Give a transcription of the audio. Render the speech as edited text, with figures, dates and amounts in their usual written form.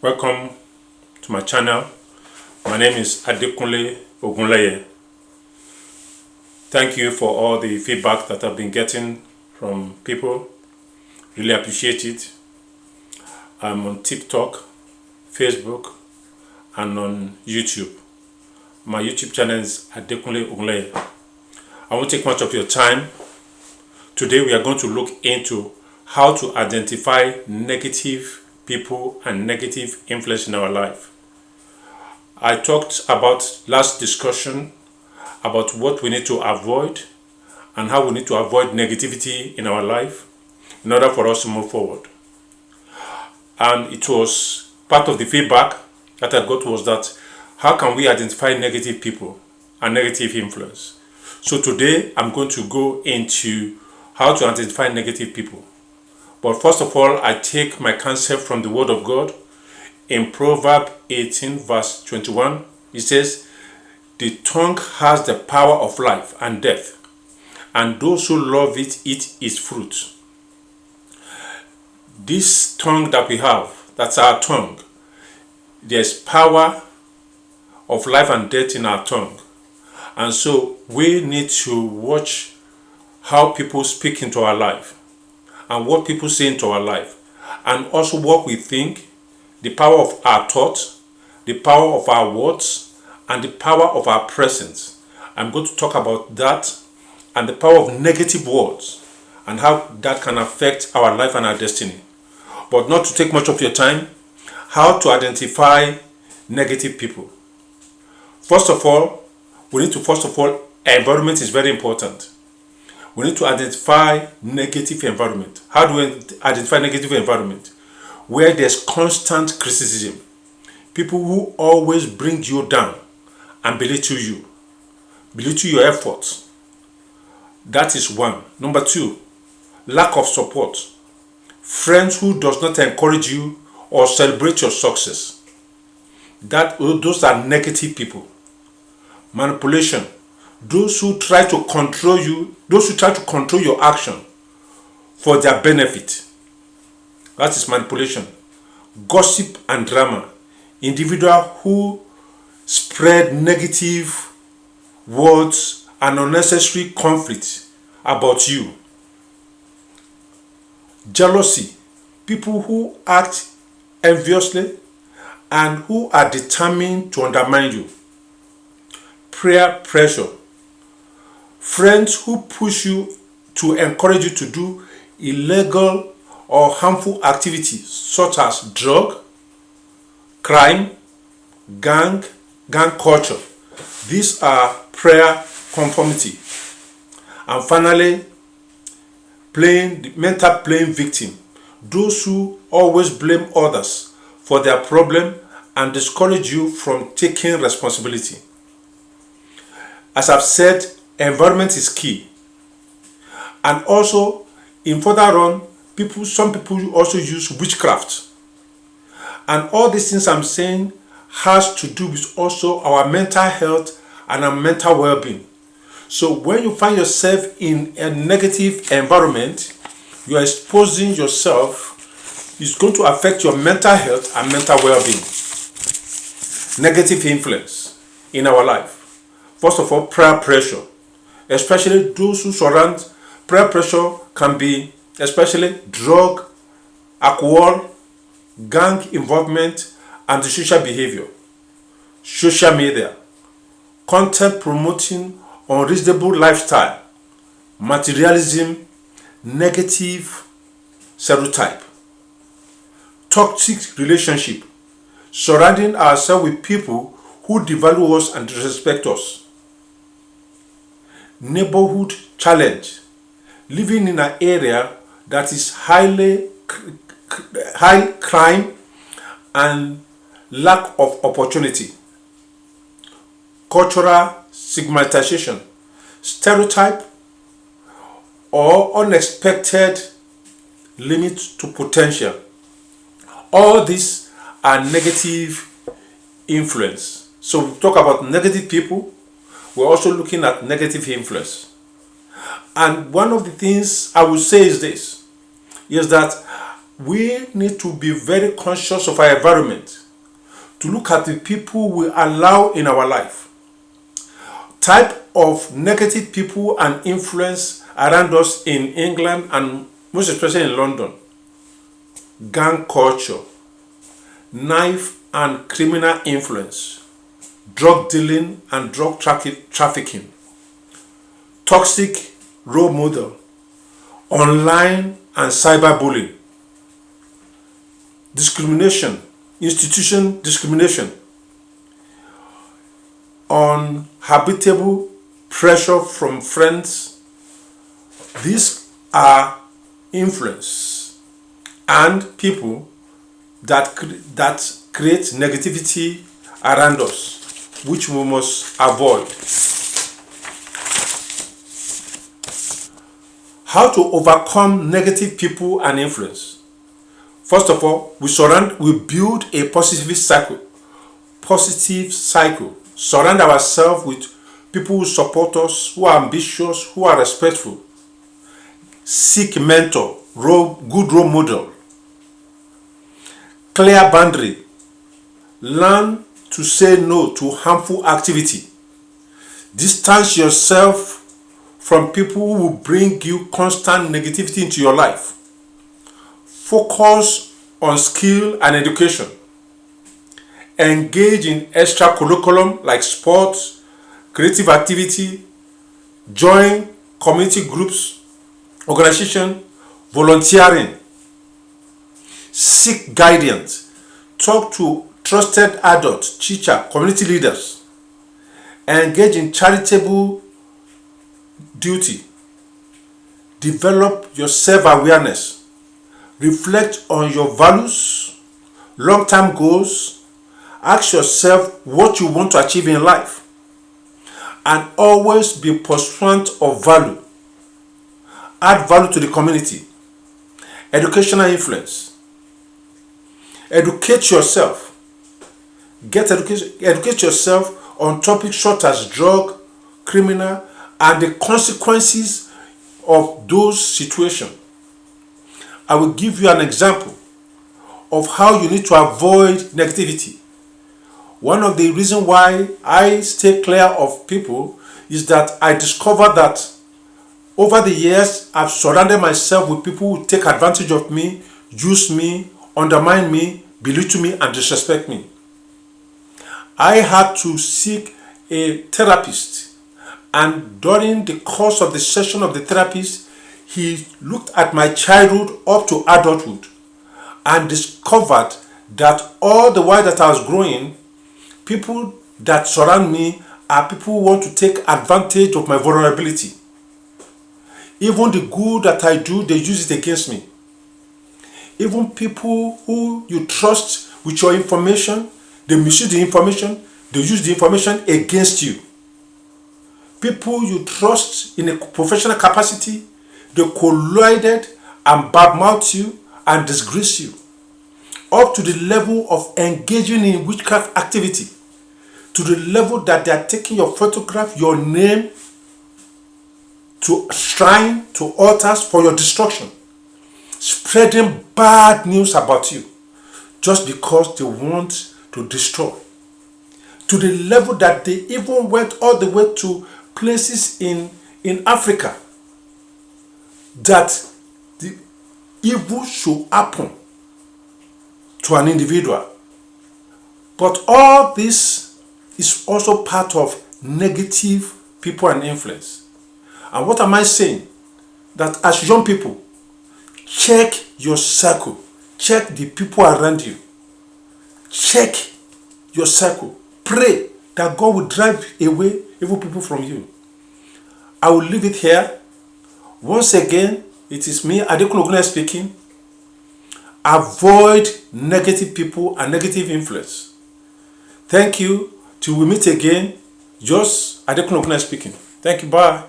Welcome to my channel. My name is Adekunle Ogunleye. Thank you for all the feedback that I've been getting from people. Really appreciate it. I'm on TikTok, Facebook, and on YouTube. My YouTube channel is Adekunle Ogunleye. I won't take much of your time. Today we are going to look into how to identify negative people and negative influence in our life. I talked about last discussion about what we need to avoid and how we need to avoid negativity in our life in order for us to move forward. And it was part of the feedback that I got was that how can we identify negative people and negative influence? So today I'm going to go into how to identify negative people. But first of all, I take my concept from the Word of God. In Proverbs 18 verse 21, it says, "The tongue has the power of life and death, and those who love it eat its fruit." This tongue that we have, that's our tongue. There's power of life and death in our tongue. And so we need to watch how people speak into our life and what people say into our life, and also what we think, the power of our thoughts, the power of our words, and the power of our presence. I'm going to talk about that and the power of negative words and how that can affect our life and our destiny. But not to take much of your time, how to identify negative people. First of all, environment is very important. We need to identify negative environment. How do we identify negative environment? Where there's constant criticism. People who always bring you down and belittle you. Belittle your efforts. That is one. Number two, lack of support. Friends who does not encourage you or celebrate your success. Those are negative people. Manipulation. Those who try to control you, those who try to control your action for their benefit. That is manipulation. Gossip and drama. Individuals who spread negative words and unnecessary conflict about you. Jealousy. People who act enviously and who are determined to undermine you. Peer pressure. Friends who push you to encourage you to do illegal or harmful activities such as drug, crime, gang culture. These are prayer conformity. And finally, mental playing victim. Those who always blame others for their problem and discourage you from taking responsibility. As I've said, environment is key. And also, in further on, some people also use witchcraft. And all these things I'm saying has to do with also our mental health and our mental well-being. So when you find yourself in a negative environment, you are exposing yourself. It's going to affect your mental health and mental well-being. Negative influence in our life. First of all, peer pressure. Especially those who surround. Peer pressure can be especially drug, alcohol, gang involvement, and social behavior. Social media. Content promoting unreasonable lifestyle. Materialism. Negative stereotype. Toxic relationship. Surrounding ourselves with people who devalue us and disrespect us. Neighborhood challenge. Living in an area that is high crime and lack of opportunity. Cultural stigmatization. Stereotype or unexpected limit to potential. All these are negative influence. So we talk about negative people. We're also looking at negative influence. And one of the things I would say is this, is that we need to be very conscious of our environment, to look at the people we allow in our life. Type of negative people and influence around us in England and most especially in London. Gang culture, knife and criminal influence, drug dealing and drug trafficking, toxic role model, online and cyberbullying, discrimination, institution discrimination, unhabitable pressure from friends. These are influence and people that create negativity around us, which we must avoid. How to overcome negative people and influence? First of all, we build a positive cycle. Surround ourselves with people who support us, who are ambitious, who are respectful. Seek mentor, good role model. Clear boundary. Learn to say no to harmful activity. Distance yourself from people who will bring you constant negativity into your life. Focus on skill and education. Engage in extra curriculum like sports, creative activity, join community groups, organization, volunteering. Seek guidance. Talk to trusted adults, teachers, community leaders. Engage in charitable duty. Develop your self-awareness. Reflect on your values, long-term goals. Ask yourself what you want to achieve in life. And always be pursuant of value. Add value to the community. Educational influence. Educate yourself. Educate yourself on topics such as drug, criminal, and the consequences of those situations. I will give you an example of how you need to avoid negativity. One of the reasons why I stay clear of people is that I discovered that over the years I've surrounded myself with people who take advantage of me, use me, undermine me, belittle me, and disrespect me. I had to seek a therapist, and during the course of the session of the therapist, he looked at my childhood up to adulthood and discovered that all the while that I was growing, people that surround me are people who want to take advantage of my vulnerability. Even the good that I do, they use it against me. Even people who you trust with your information, they misuse the information, they use the information against you. People you trust in a professional capacity, they collided and badmouth you and disgrace you, up to the level of engaging in witchcraft activity, to the level that they are taking your photograph, your name, to shrine, to altars for your destruction, spreading bad news about you just because they want to destroy, to the level that they even went all the way to places in Africa that the evil should happen to an individual. But all this is also part of negative people and influence. And what am I saying? That as young people, check your circle. Check the people around you. Check your circle. Pray that God will drive away evil people from you. I will leave it here. Once again, it is me, Adekunle speaking. Avoid negative people and negative influence. Thank you. Till we meet again, just Adekunle speaking. Thank you. Bye.